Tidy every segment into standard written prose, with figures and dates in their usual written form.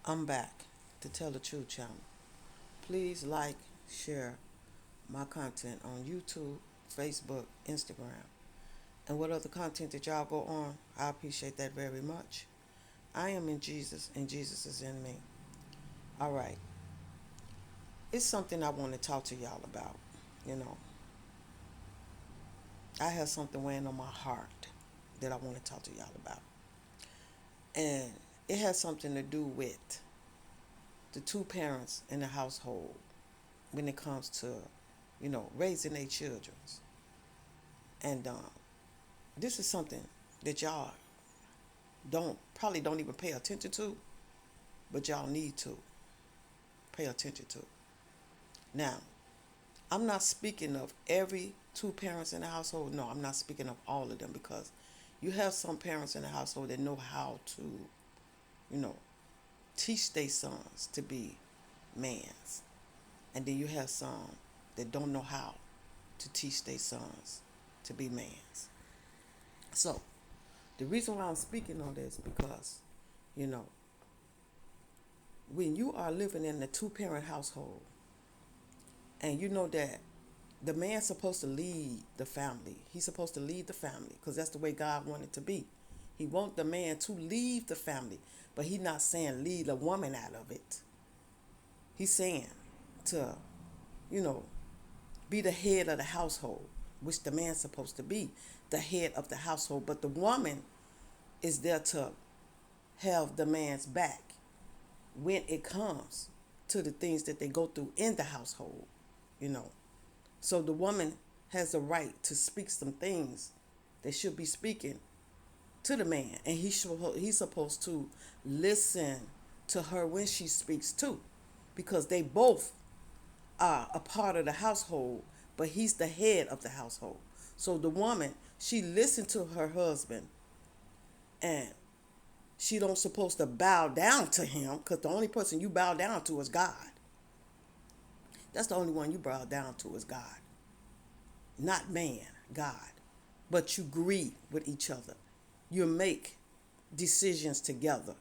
I'm back to Tell the Truth channel. Please like, share my content on YouTube, Facebook, Instagram, and what other content that y'all go on. I appreciate that very much. I am in Jesus and Jesus is in me. All right. It's something I want to talk to y'all about. You know, I have something weighing on my heart that I want to talk to y'all about. And it has something to do with the two parents in the household when it comes to, raising their children. And this is something that y'all don't even pay attention to, but y'all need to pay attention to. Now, I'm not speaking of every two parents in the household. No, I'm not speaking of all of them because you have some parents in the household that know how to, you know, teach their sons to be mans. And then you have some that don't know how to teach their sons to be mans. So, the reason why I'm speaking on this because, you know, when you are living in a two-parent household and you know that the man's supposed to lead the family. He's supposed to lead the family because that's the way God wanted it to be. He wants the man to lead the family, but he's not saying lead a woman out of it. He's saying to, you know, be the head of the household, which the man's supposed to be the head of the household, but the woman is there to have the man's back when it comes to the things that they go through in the household, you know. So the woman has a right to speak some things they should be speaking to the man, and he's supposed to listen to her when she speaks too, because they both are a part of the household, but he's the head of the household. So the woman, she listened to her husband, and she don't supposed to bow down to him, because the only person you bow down to is God. That's the only one you bow down to is God. Not man, God. But you agree with each other. You make decisions together.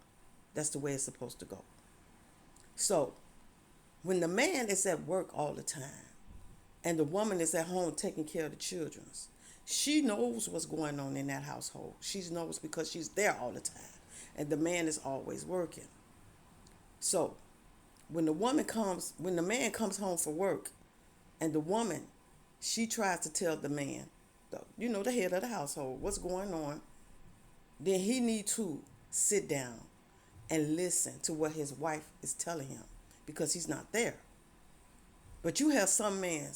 That's the way it's supposed to go. So, when the man is at work all the time and the woman is at home taking care of the children, she knows what's going on in that household. She knows because she's there all the time. And the man is always working. So, when the man comes home from work and the woman, she tries to tell the man, the head of the household, what's going on, then he need to sit down and listen to what his wife is telling him because he's not there. But you have some men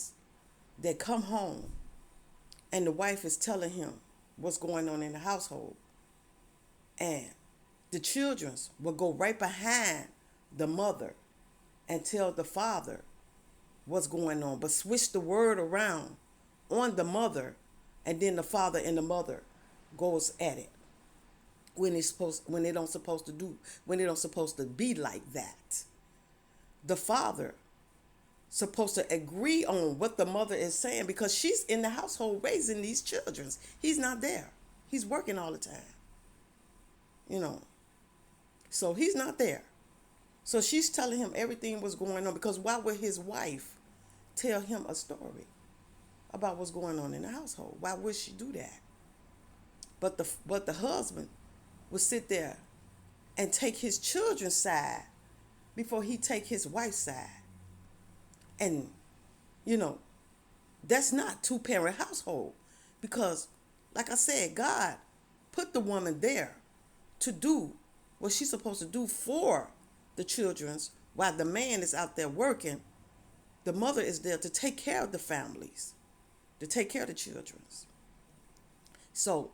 that come home and the wife is telling him what's going on in the household. And the children will go right behind the mother and tell the father what's going on, but switch the word around on the mother, and then the father and the mother goes at it when they don't supposed to be like that. The father supposed to agree on what the mother is saying because she's in the household raising these children. He's not there. He's working all the time. You know. So he's not there. So she's telling him everything was going on because why would his wife tell him a story about what's going on in the household? Why would she do that? But the husband would sit there and take his children's side before he take his wife's side. And that's not two-parent household because like I said, God put the woman there to do what she's supposed to do for the children's while the man is out there working. The mother is there to take care of the families, to take care of the children's. So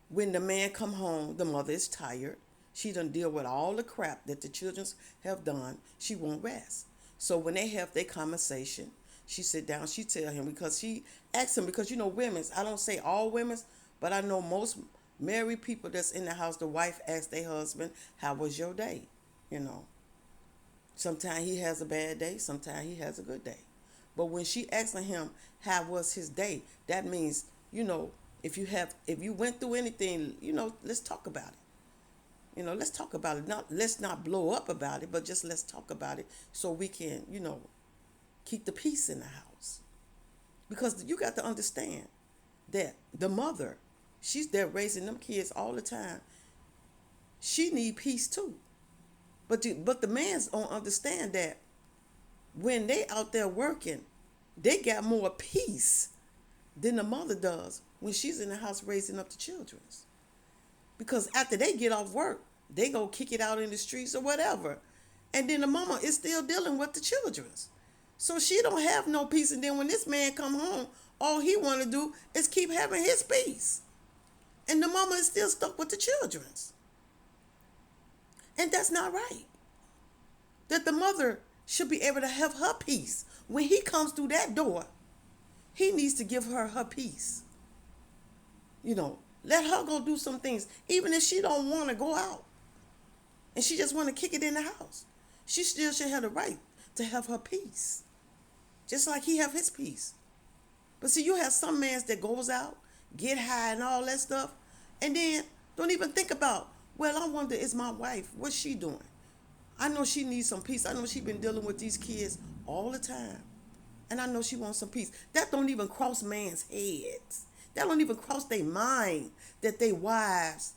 when the man come home, the mother is tired. She done deal with all the crap that the children have done. She won't rest. So when they have their conversation, she sit down, she tell him because she asks him because women's, I don't say all women's, but I know most married people that's in the house, the wife asks their husband, how was your day? Sometimes he has a bad day, sometimes he has a good day. But when she asking him how was his day, that means, if you went through anything, let's talk about it. Let's talk about it. Let's not blow up about it, but just let's talk about it so we can, keep the peace in the house. Because you got to understand that the mother, she's there raising them kids all the time. She need peace too. But the mans don't understand that when they out there working, they got more peace than the mother does when she's in the house raising up the children. Because after they get off work, they go kick it out in the streets or whatever. And then the mama is still dealing with the children. So she don't have no peace. And then when this man come home, all he want to do is keep having his peace. And the mama is still stuck with the children. And that's not right. That the mother should be able to have her peace. When he comes through that door, he needs to give her peace. Let her go do some things, even if she don't want to go out. And she just want to kick it in the house. She still should have the right to have her peace. Just like he have his peace. But see, you have some mans that goes out, get high and all that stuff, and then don't even think about, well, I wonder, is my wife, what's she doing? I know she needs some peace. I know she been dealing with these kids all the time. And I know she wants some peace. That don't even cross man's heads. That don't even cross their mind that they wives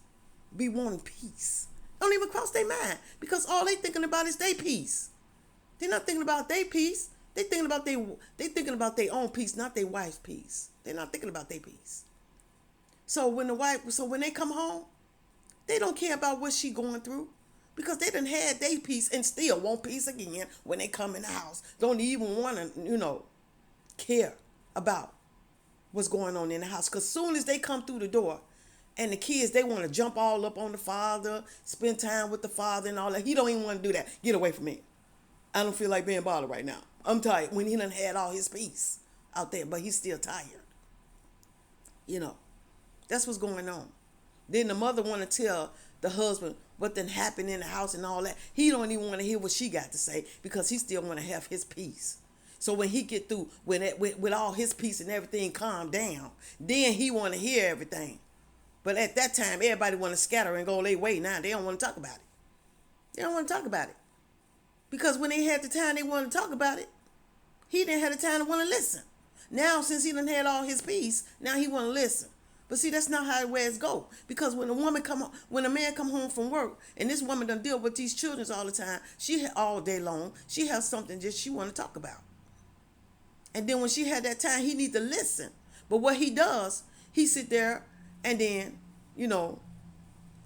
be wanting peace. Don't even cross their mind. Because all they thinking about is their peace. They're not thinking about their peace. They thinking about their own peace, not their wife's peace. They're not thinking about their peace. So when they come home, they don't care about what she going through. Because they done had their peace and still want peace again when they come in the house. Don't even want to, care about what's going on in the house. Because soon as they come through the door and the kids, they want to jump all up on the father, spend time with the father and all that. He don't even want to do that. Get away from me. I don't feel like being bothered right now. I'm tired when he done had all his peace out there, but he's still tired. That's what's going on. Then the mother want to tell the husband what done happened in the house and all that. He don't even want to hear what she got to say because he still want to have his peace. So when he get through, with all his peace and everything calm down, then he want to hear everything. But at that time, everybody want to scatter and go their way now. They don't want to talk about it. They don't want to talk about it. Because when they had the time they wanted to talk about it, he didn't have the time to want to listen. Now, since he done had all his peace, now he want to listen. But see, that's not how it go. Because when a man come home from work, and this woman done deal with these children all the time, all day long, she has something just she want to talk about. And then when she had that time, he need to listen. But what he does, he sit there and then,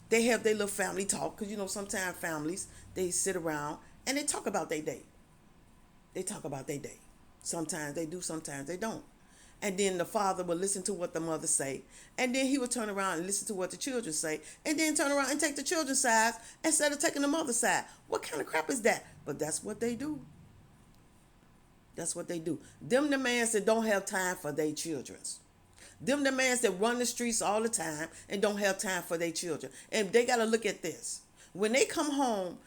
they have their little family talk. Because, sometimes families, they sit around and they talk about their day. They talk about their day. Sometimes they do, sometimes they don't. And then the father will listen to what the mother say. And then he would turn around and listen to what the children say. And then turn around and take the children's side instead of taking the mother's side. What kind of crap is that? But that's what they do. That's what they do. Them the mans that don't have time for their children. Them the mans that run the streets all the time and don't have time for their children. And they got to look at this. When they come home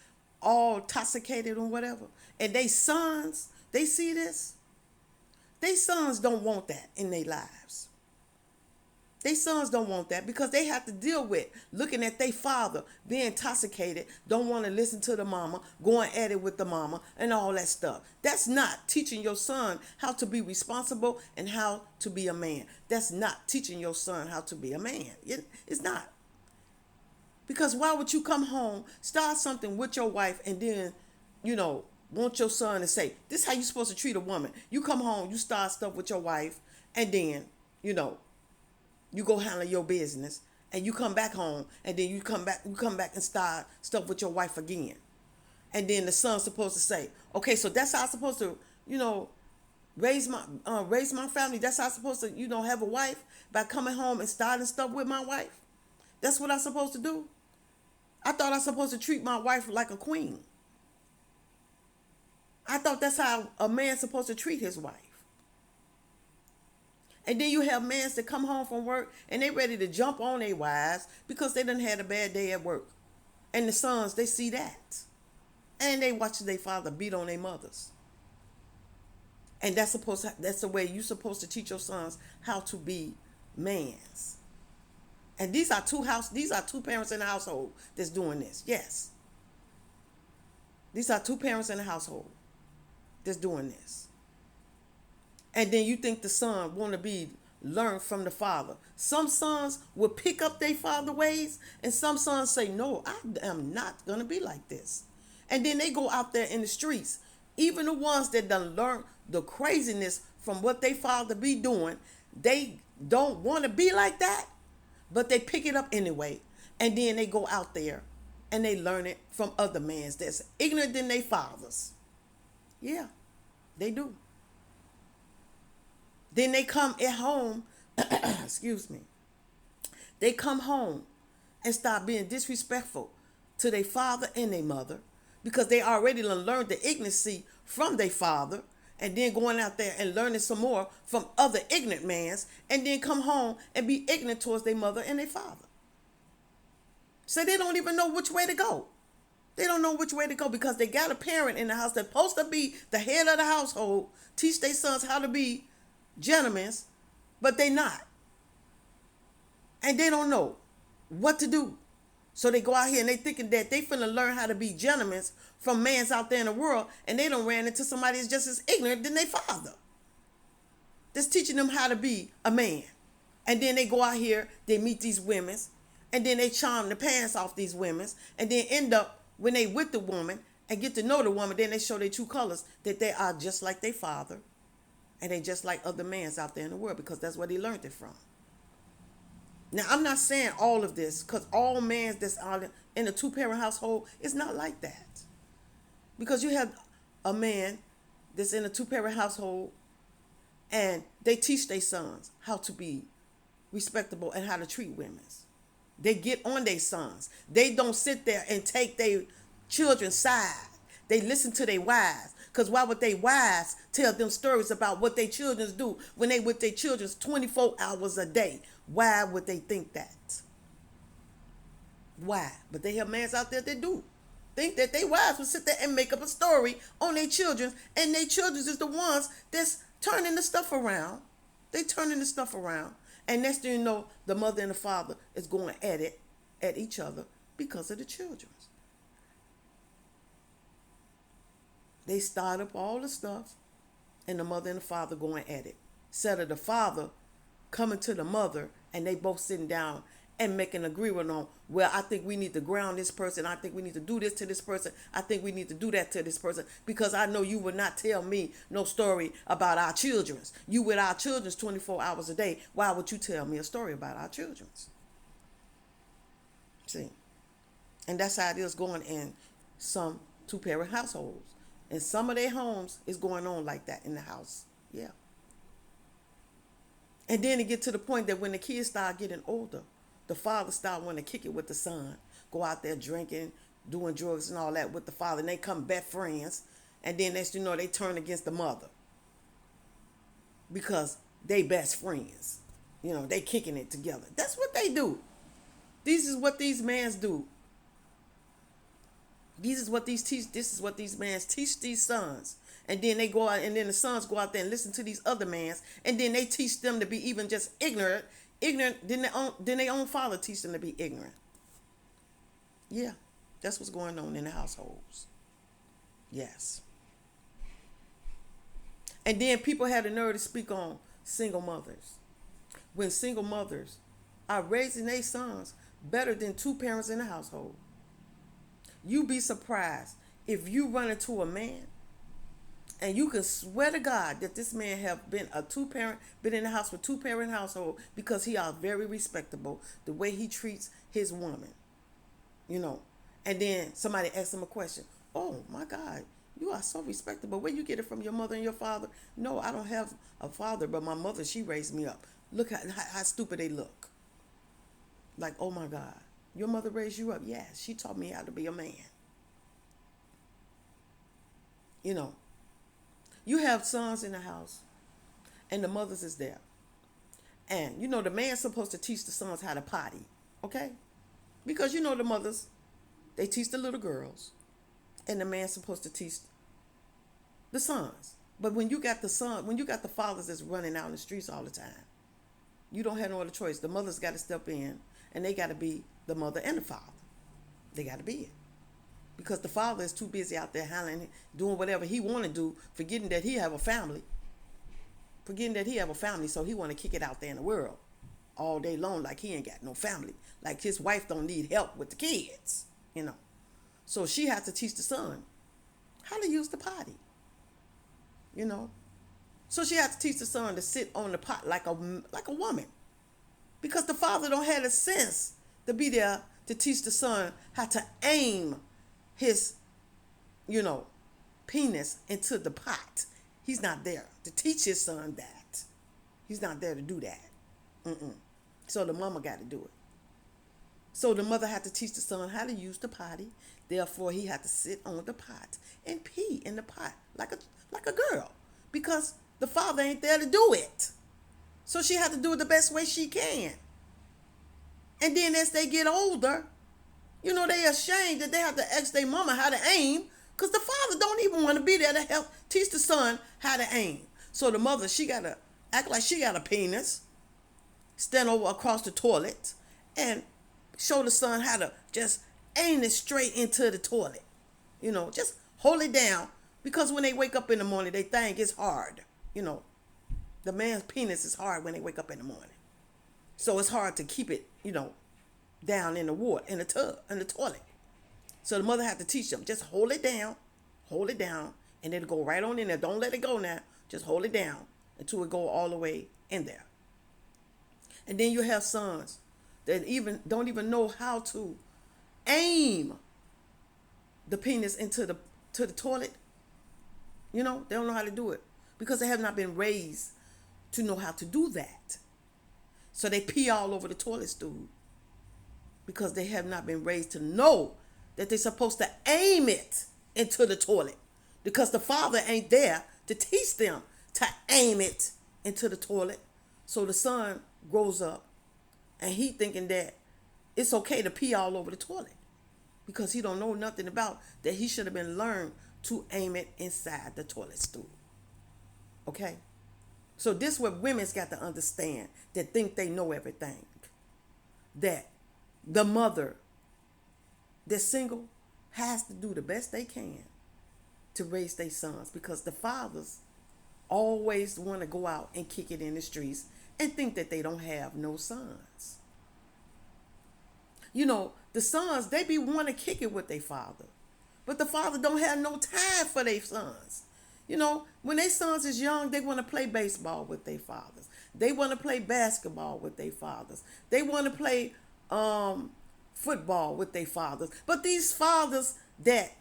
all intoxicated or whatever, and they sons, they see this, they sons don't want that in their lives. They sons don't want that because they have to deal with looking at their father being intoxicated, don't want to listen to the mama, going at it with the mama and all that stuff. That's not teaching your son how to be responsible and how to be a man. That's not teaching your son how to be a man. It's not. Because why would you come home, start something with your wife, and then, want your son to say, this is how you're supposed to treat a woman. You come home, you start stuff with your wife, and then, you go handle your business, and you come back home, and then you come back and start stuff with your wife again. And then the son's supposed to say, okay, so that's how I'm supposed to, raise my family. That's how I'm supposed to, have a wife, by coming home and starting stuff with my wife. That's what I'm supposed to do. I thought I was supposed to treat my wife like a queen. I thought that's how a man's supposed to treat his wife. And then you have men that come home from work and they ready to jump on their wives because they done had a bad day at work. And the sons, they see that. And they watch their father beat on their mothers. And that's the way you're supposed to teach your sons how to be mans. And these are two parents in the household that's doing this. Yes. These are two parents in the household that's doing this. And then you think the son want to be learned from the father. Some sons will pick up their father ways, and some sons say, no, I am not going to be like this. And then they go out there in the streets. Even the ones that done learn the craziness from what they father be doing, they don't want to be like that, but they pick it up anyway. And then they go out there and they learn it from other mans that's ignorant than their fathers. Yeah, they do. Then they come at home, excuse me, they come home and start being disrespectful to their father and their mother because they already learned the ignorancy from their father, and then going out there and learning some more from other ignorant mans, and then come home and be ignorant towards their mother and their father. So they don't even know which way to go. They don't know which way to go because they got a parent in the house that's supposed to be the head of the household, teach their sons how to be gentlemen, but they not. And they don't know what to do. So they go out here and they thinking that they finna learn how to be gentlemen from mans out there in the world, and they done ran into somebody that's just as ignorant than their father, that's teaching them how to be a man. And then they go out here, they meet these women, and then they charm the pants off these women, and then end up, when they with the woman and get to know the woman, then they show their true colors, that they are just like their father, and they just like other mans out there in the world, because that's where they learned it from. Now, I'm not saying all of this, because all mans that's out in a two-parent household, it's not like that. Because you have a man that's in a two-parent household, and they teach their sons how to be respectable and how to treat women. They get on their sons. They don't sit there and take their children's side. They listen to their wives. Because why would they wives tell them stories about what their children do when they with their children 24 hours a day? Why would they think that? Why? But they have mans out there that do think that their wives would sit there and make up a story on their children, and their children is the ones that's turning the stuff around. They turning the stuff around. And next thing you know, the mother and the father is going at it, at each other, because of the children. They start up all the stuff, and the mother and the father going at it. Instead of the father coming to the mother, and they both sitting down and making an agreement on, well, I think we need to ground this person. I think we need to do this to this person. I think we need to do that to this person, because I know you would not tell me no story about our children. You with our children 24 hours a day. Why would you tell me a story about our children? See? And that's how it is going in some two-parent households. And some of their homes is going on like that in the house. Yeah. And then it get to the point that when the kids start getting older, the father start wanting to kick it with the son, go out there drinking, doing drugs and all that with the father, and they come best friends, and then next you know they turn against the mother because they best friends. You know, they kicking it together. That's what they do. This is what these mans do. This is what these mans teach these sons. And then they go out, and then the sons go out there and listen to these other mans, and then they teach them to be even just ignorant, then their own father teach them to be ignorant. Yeah, that's what's going on in the households. Yes. And then people have the nerve to speak on single mothers, when single mothers are raising their sons better than two parents in the household. You be surprised if you run into a man and you can swear to God that this man have been been in the house with two-parent household, because he are very respectable, the way he treats his woman, you know. And then somebody asks him a question. Oh my God, you are so respectable. Where you get it from, your mother and your father? No, I don't have a father, but my mother, she raised me up. Look how stupid they look. Like, oh my God, your mother raised you up? Yes, she taught me how to be a man. You know. You have sons in the house, and the mothers is there. And, you know, the man's supposed to teach the sons how to potty, okay? Because, you know, the mothers, they teach the little girls, and the man's supposed to teach the sons. But when you got the fathers that's running out in the streets all the time, you don't have no other choice. The mother's got to step in and they got to be the mother and the father. They got to be it. Because the father is too busy out there handling, doing whatever he want to do, forgetting that he have a family. So he want to kick it out there in the world all day long like he ain't got no family. Like his wife don't need help with the kids, you know. So she has to teach the son how to use the potty, you know. So she has to teach the son to sit on the pot like a woman. Because the father don't have the sense to be there to teach the son how to aim his, you know, penis into the pot. He's not there to teach his son that. He's not there to do that. So the mama got to do it. So the mother had to teach the son how to use the potty. Therefore, he had to sit on the pot and pee in the pot like a girl, because the father ain't there to do it. So she had to do it the best way she can. And then as they get older, you know, they ashamed that they have to ask their mama how to aim, because the father don't even want to be there to help teach the son how to aim. So the mother, she got to act like she got a penis, stand over across the toilet, and show the son how to just aim it straight into the toilet. You know, just hold it down, because when they wake up in the morning, they think it's hard. You know, the man's penis is hard when they wake up in the morning. So it's hard to keep it, you know, down in the water, in the tub, in the toilet. So the mother had to teach them, just hold it down, and it'll go right on in there. Don't let it go now. Just hold it down until it go all the way in there. And then you have sons that don't even know how to aim the penis into the toilet. You know, they don't know how to do it because they have not been raised to know how to do that. So they pee all over the toilet stool because they have not been raised to know that they're supposed to aim it into the toilet, because the father ain't there to teach them to aim it into the toilet. So the son grows up and he thinking that it's okay to pee all over the toilet, because he don't know nothing about that. He should have been learned to aim it inside the toilet stool. Okay? So this is what women's got to understand, that think they know everything. That the mother that's single has to do the best they can to raise their sons, because the fathers always want to go out and kick it in the streets and think that they don't have no sons. You know, the sons, they be want to kick it with their father, but the father don't have no time for their sons. You know, when their sons is young, they want to play baseball with their fathers. They want to play basketball with their fathers. They want to play football with their fathers. But these fathers that,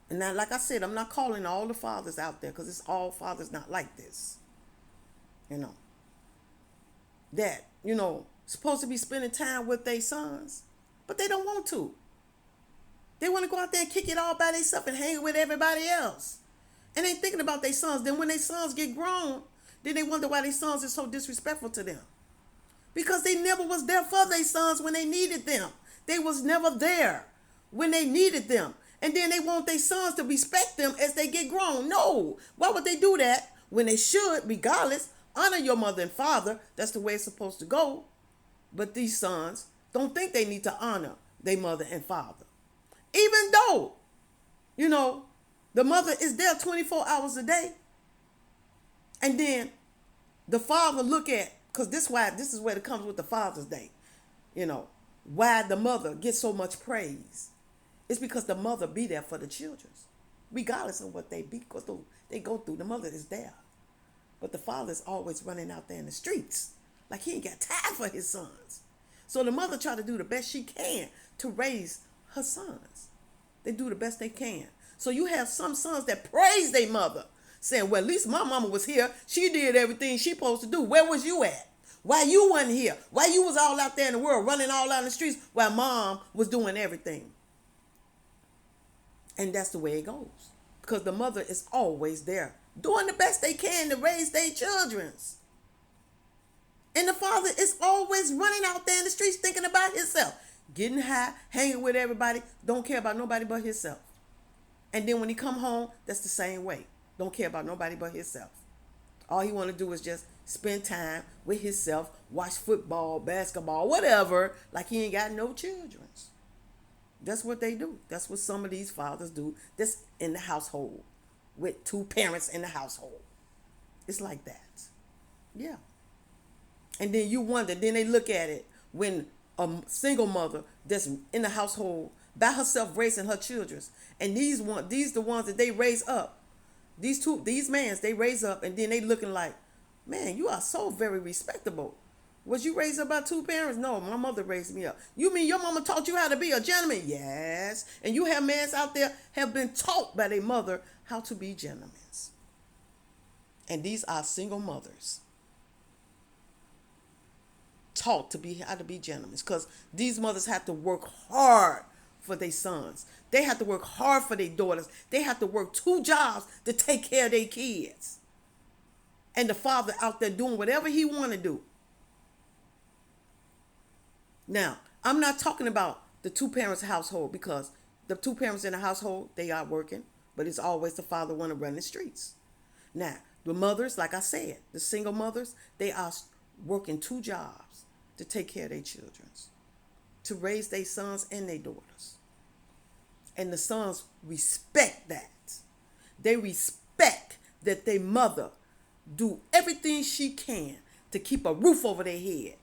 and now, like I said, I'm not calling all the fathers out there, because it's all fathers not like this. You know, that, you know, supposed to be spending time with their sons, but they don't want to. They want to go out there and kick it all by themselves and hang with everybody else. And ain't thinking about their sons. Then when their sons get grown, then they wonder why their sons are so disrespectful to them. Because they never was there for their sons when they needed them. They was never there when they needed them. And then they want their sons to respect them as they get grown. No. Why would they do that when they should, regardless, honor your mother and father? That's the way it's supposed to go. But these sons don't think they need to honor their mother and father. Even though, you know, the mother is there 24 hours a day. And then the father look at, because this is where it comes with the Father's Day. You know, why the mother gets so much praise. It's because the mother be there for the children. Regardless of what they go through, the mother is there. But the father is always running out there in the streets. Like he ain't got time for his sons. So the mother try to do the best she can to raise her sons. They do the best they can. So you have some sons that praise their mother, saying, well, at least my mama was here. She did everything she supposed to do. Where was you at? Why you wasn't here? Why you was all out there in the world, running all out in the streets while mom was doing everything? And that's the way it goes. Because the mother is always there, doing the best they can to raise their children. And the father is always running out there in the streets thinking about himself, getting high, hanging with everybody, don't care about nobody but himself. And then when he come home, that's the same way. Don't care about nobody but himself. All he want to do is just spend time with himself, watch football, basketball, whatever, like he ain't got no children. That's what they do. That's what some of these fathers do. That's in the household with two parents in the household. It's like that. Yeah. And then you wonder, then they look at it when a single mother that's in the household by herself raising her children, and these the ones that they raise up. These mans they raise up, and then they looking like, man, you are so very respectable. Was you raised up by two parents? No, my mother raised me up. You mean your mama taught you how to be a gentleman? Yes. And you have men out there have been taught by their mother how to be gentlemen. And these are single mothers taught to be how to be gentlemen, because these mothers have to work hard for their sons. They have to work hard for their daughters. They have to work 2 jobs to take care of their kids. And the father out there doing whatever he want to do. Now, I'm not talking about the 2 parents household, because the 2 parents in the household, they are working, but it's always the father want to run the streets. Now, the mothers, like I said, the single mothers, they are working 2 jobs to take care of their children, to raise their sons and their daughters. And the sons respect that. They respect that their mother do everything she can to keep a roof over their head.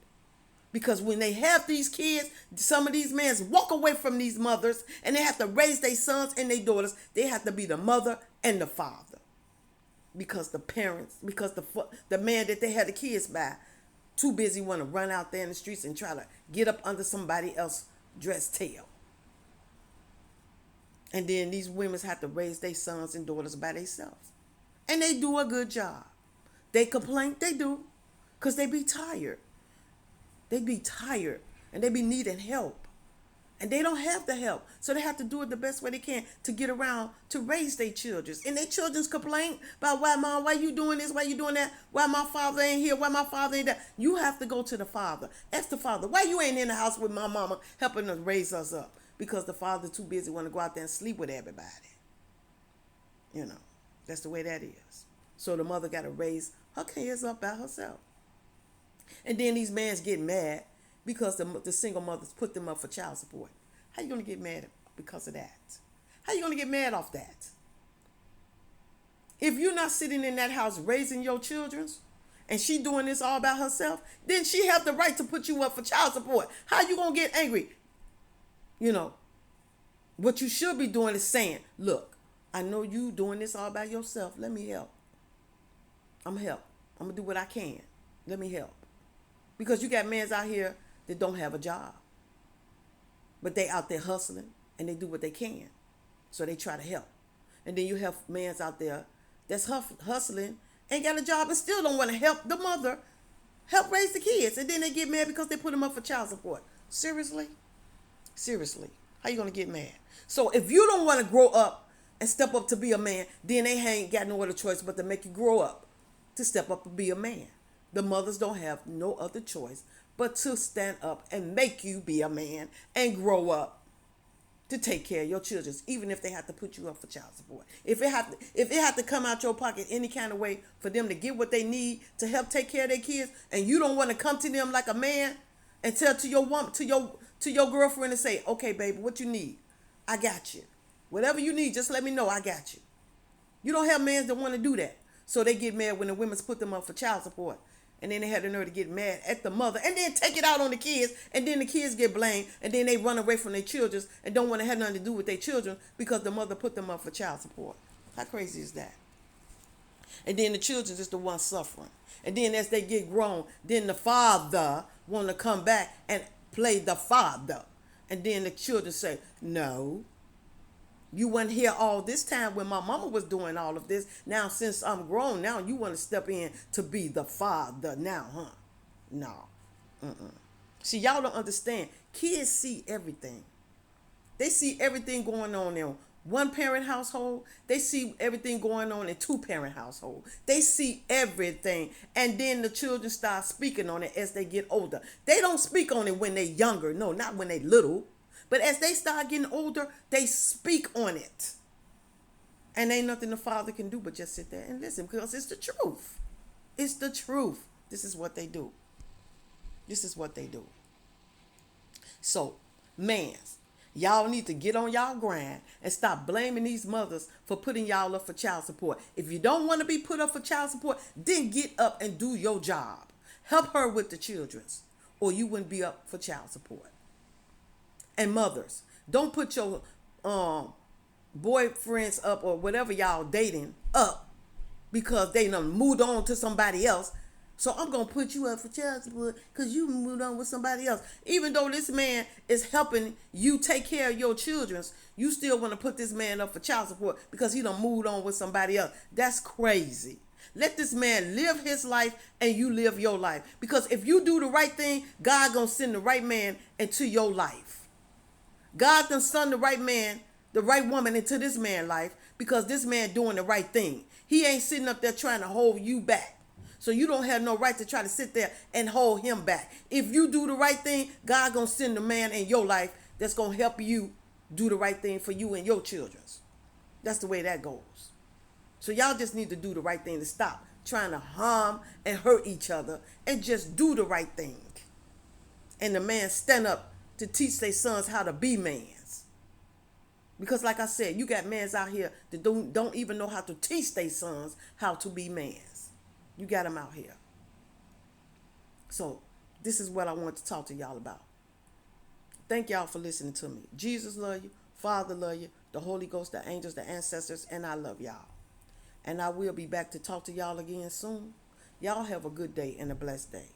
Because when they have these kids, some of these men walk away from these mothers and they have to raise their sons and their daughters. They have to be the mother and the father. Because the parents, because the man that they had the kids by, too busy want to run out there in the streets and try to get up under somebody else's dress tail. And then these women have to raise their sons and daughters by themselves. And they do a good job. They complain, they do, because they be tired. They be tired and they be needing help. And they don't have the help. So they have to do it the best way they can to get around to raise their children. And their children's complain about, why, mom, why you doing this? Why you doing that? Why my father ain't here? Why my father ain't there? You have to go to the father. Ask the father, why you ain't in the house with my mama helping us raise us up? Because the father's too busy want to go out there and sleep with everybody. You know, that's the way that is. So the mother got to raise her kids up by herself. And then these mans get mad because the single mothers put them up for child support. How you going to get mad because of that? How you going to get mad off that? If you're not sitting in that house raising your children and she doing this all by herself, then she have the right to put you up for child support. How you going to get angry? You know, what you should be doing is saying, look, I know you doing this all by yourself. Let me help. I'm going to help. I'm going to do what I can. Let me help. Because you got men out here that don't have a job. But they out there hustling and they do what they can. So they try to help. And then you have men out there that's hustling, ain't got a job and still don't want to help the mother help raise the kids. And then they get mad because they put them up for child support. Seriously? Seriously. How you going to get mad? So if you don't want to grow up and step up to be a man, then they ain't got no other choice but to make you grow up to step up and be a man. The mothers don't have no other choice but to stand up and make you be a man and grow up to take care of your children, even if they have to put you up for child support. If it have to come out your pocket any kind of way for them to get what they need to help take care of their kids, and you don't want to come to them like a man and tell to your woman, to your girlfriend and say, okay, baby, what you need? I got you. Whatever you need, just let me know. I got you. You don't have men that want to do that. So they get mad when the women's put them up for child support. And then they had the nerve to get mad at the mother and then take it out on the kids. And then the kids get blamed. And then they run away from their children and don't want to have nothing to do with their children because the mother put them up for child support. How crazy is that? And then the children is the ones suffering. And then as they get grown, then the father want to come back and play the father. And then the children say, no, you weren't here all this time when my mama was doing all of this. Now, since I'm grown, now you want to step in to be the father now, huh? No. See, y'all don't understand. Kids see everything. They see everything going on in one parent household. They see everything going on in 2 parent household. They see everything. And then the children start speaking on it as they get older. They don't speak on it when they're younger. No, not when they're little. But as they start getting older, they speak on it. And ain't nothing the father can do but just sit there and listen because it's the truth. It's the truth. This is what they do. This is what they do. So, mans, y'all need to get on y'all grind and stop blaming these mothers for putting y'all up for child support. If you don't want to be put up for child support, then get up and do your job. Help her with the children's, or you wouldn't be up for child support. And mothers, don't put your boyfriends up or whatever y'all dating up because they done moved on to somebody else. So I'm going to put you up for child support because you moved on with somebody else. Even though this man is helping you take care of your children, you still want to put this man up for child support because he done moved on with somebody else. That's crazy. Let this man live his life and you live your life. Because if you do the right thing, God going to send the right man into your life. God done send the right man, the right woman into this man's life because this man doing the right thing. He ain't sitting up there trying to hold you back. So you don't have no right to try to sit there and hold him back. If you do the right thing, God gonna send the man in your life that's gonna help you do the right thing for you and your children. That's the way that goes. So y'all just need to do the right thing to stop trying to harm and hurt each other and just do the right thing. And the man stand up to teach their sons how to be mans. Because like I said, you got mans out here that don't even know how to teach their sons how to be mans. You got them out here. So this is what I want to talk to y'all about. Thank y'all for listening to me. Jesus love you. Father love you. The Holy Ghost, the angels, the ancestors, and I love y'all. And I will be back to talk to y'all again soon. Y'all have a good day and a blessed day.